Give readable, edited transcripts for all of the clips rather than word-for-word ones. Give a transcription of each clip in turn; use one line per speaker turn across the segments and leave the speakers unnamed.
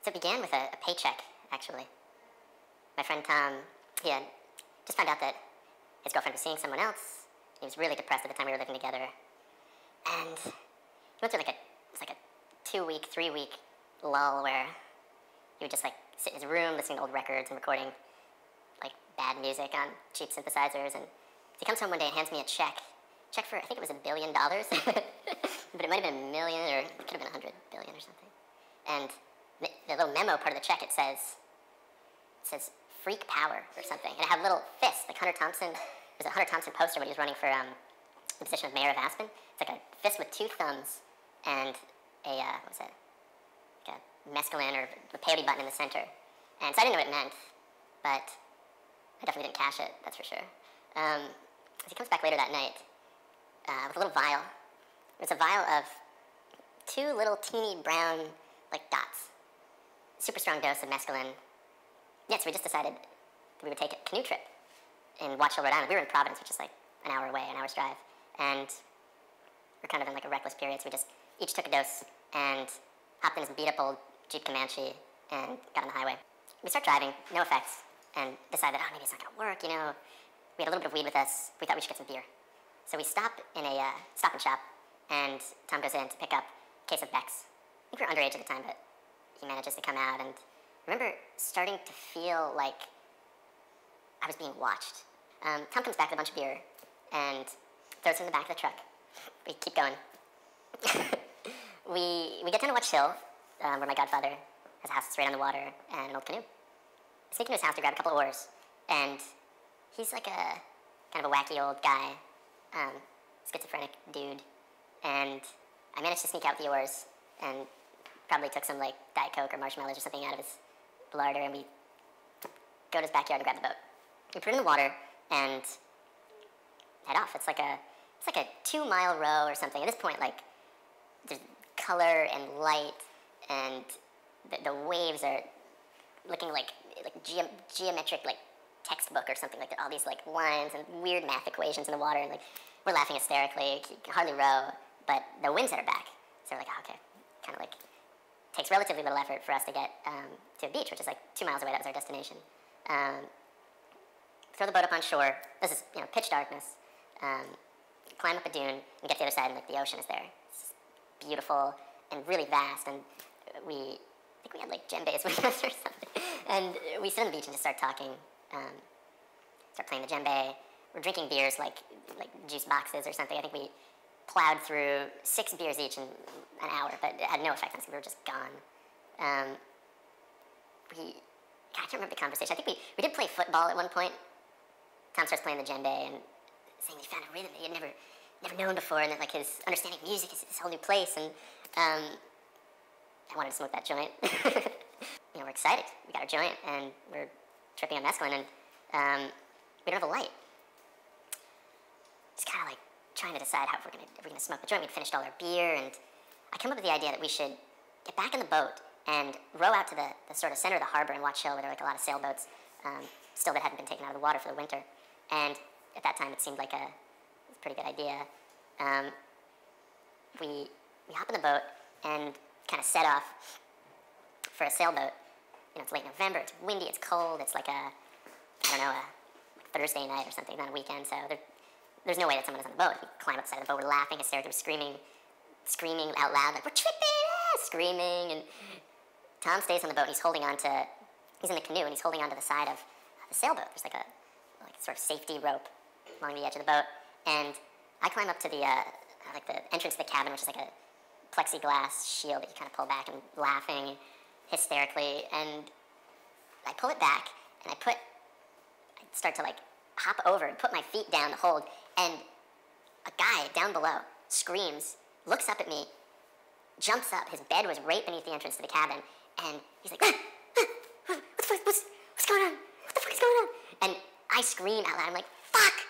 So it began with a paycheck, actually. My friend Tom, he had just found out that his girlfriend was seeing someone else. He was really depressed at the time we were living together. And he went through it's like a 2-week, 3-week lull where he would just like sit in his room listening to old records and recording like bad music on cheap synthesizers. And he comes home one day and hands me a check for, I think it was $1 billion, but it might have been a million, or it could have been 100 billion or something. And the little memo part of the check, it says freak power or something. And it had a little fist, like Hunter Thompson. It was a Hunter Thompson poster when he was running for the position of mayor of Aspen. It's like a fist with 2 thumbs and a, what was it? Like a mescaline or a peyote button in the center. And so I didn't know what it meant, but I definitely didn't cash it, that's for sure. So he comes back later that night with a little vial. It's a vial of 2 little teeny brown, like, dots. Super strong dose of mescaline. Yeah, so we just decided that we would take a canoe trip in Watch Hill, Rhode Island. We were in Providence, which is like an hour away, an hour's drive. And we're kind of in like a reckless period, so we just each took a dose and hopped in this beat-up old Jeep Comanche and got on the highway. We start driving, no effects, and decided, oh, maybe it's not going to work, you know. We had a little bit of weed with us. We thought we should get some beer. So we stop in a Stop and Shop, and Tom goes in to pick up a case of Beck's. I think we were underage at the time, but he manages to come out, and I remember starting to feel like I was being watched. Tom comes back with a bunch of beer and throws it in the back of the truck. We keep going. we get down to Watch Hill, where my godfather has a house that's right on the water and an old canoe. I sneak into his house to grab a couple of oars, and he's like a kind of a wacky old guy, schizophrenic dude, and I managed to sneak out with the oars and probably took some like Diet Coke or marshmallows or something out of his larder, and we go to his backyard and grab the boat. We put it in the water and head off. It's like a 2-mile row or something. At this point, like, there's color and light, and the waves are looking like geometric, like, textbook or something, like all these like lines and weird math equations in the water, and like we're laughing hysterically. You can hardly row, but the wind's at our back, so we're like, oh, okay, kind of like takes relatively little effort for us to get to a beach, which is like 2 miles away. That was our destination. Throw the boat up on shore. This is, you know, pitch darkness. Climb up a dune and get to the other side, and like the ocean is there. It's beautiful and really vast, and I think we had like djembes with us or something. And we sit on the beach and just start talking. Start playing the djembe. We're drinking beers like juice boxes or something. I think we plowed through 6 beers each in an hour, but it had no effect on us. We were just gone. I can't remember the conversation. I think we did play football at one point. Tom starts playing the djembe and saying he found a rhythm that he had never known before, and that like his understanding of music is this whole new place. And I wanted to smoke that joint. You know, we're excited. We got our joint, and we're tripping on mescaline, and we don't have a light. Just kind of like trying to decide how if we're gonna smoke the joint. We'd finished all our beer, and I come up with the idea that we should get back in the boat and row out to the sort of center of the harbor in Watch Hill, where there are like a lot of sailboats still that hadn't been taken out of the water for the winter. And at that time, it seemed like a pretty good idea. We hop in the boat and kind of set off for a sailboat. You know, it's late November, it's windy, it's cold, it's like a Thursday night or something, not a weekend, so there's no way that someone is on the boat. We climb up the side of the boat, we're laughing hysterically, screaming out loud, like, we're tripping, screaming, and Tom stays on the boat, and he's in the canoe, and he's holding onto the side of the sailboat. There's like a sort of safety rope along the edge of the boat, and I climb up to the entrance to the cabin, which is like a plexiglass shield that you kind of pull back, and laughing hysterically, and I pull it back, and I start to like hop over and put my feet down to hold, and a guy down below screams, looks up at me, jumps up. His bed was right beneath the entrance to the cabin, and he's like, what's going on? What the fuck is going on? And I scream out loud. I'm like, fuck!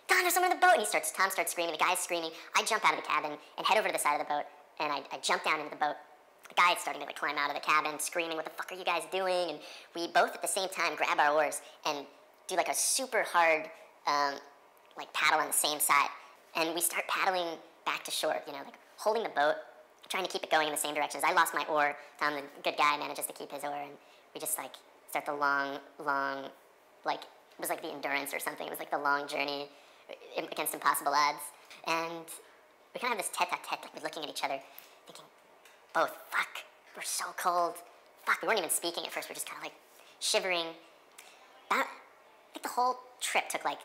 Don, there's someone in the boat! And Tom starts screaming, the guy's screaming. I jump out of the cabin and head over to the side of the boat, and I jump down into the boat. The guy's starting to like climb out of the cabin, screaming, what the fuck are you guys doing? And we both at the same time grab our oars and do like a super hard like paddle on the same side. And we start paddling back to shore, you know, like holding the boat trying to keep it going in the same direction. As I lost my oar, Tom, the good guy, manages to keep his oar, and we just like start the long, like it was like the endurance or something. It was like the long journey against impossible odds, and we kind of have this tete-a-tete, like we're looking at each other, thinking, both, fuck, we're so cold. Fuck, we weren't even speaking at first. We're just kind of like shivering. I think the whole trip took like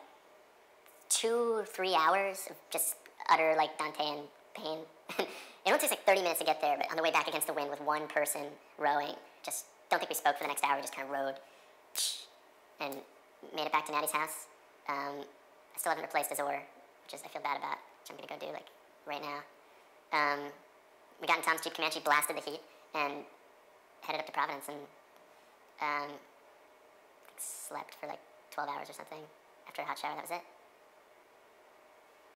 2 or 3 hours of just utter like Dantean pain. It only takes like 30 minutes to get there, but on the way back against the wind with one person rowing, just don't think we spoke for the next hour. We just kind of rowed and made it back to Natty's house. I still haven't replaced his oar, which is I feel bad about, which I'm gonna go do like right now. We got in Tom's Jeep Comanche, blasted the heat, and headed up to Providence, and I think slept for like 12 hours or something after a hot shower. That was it.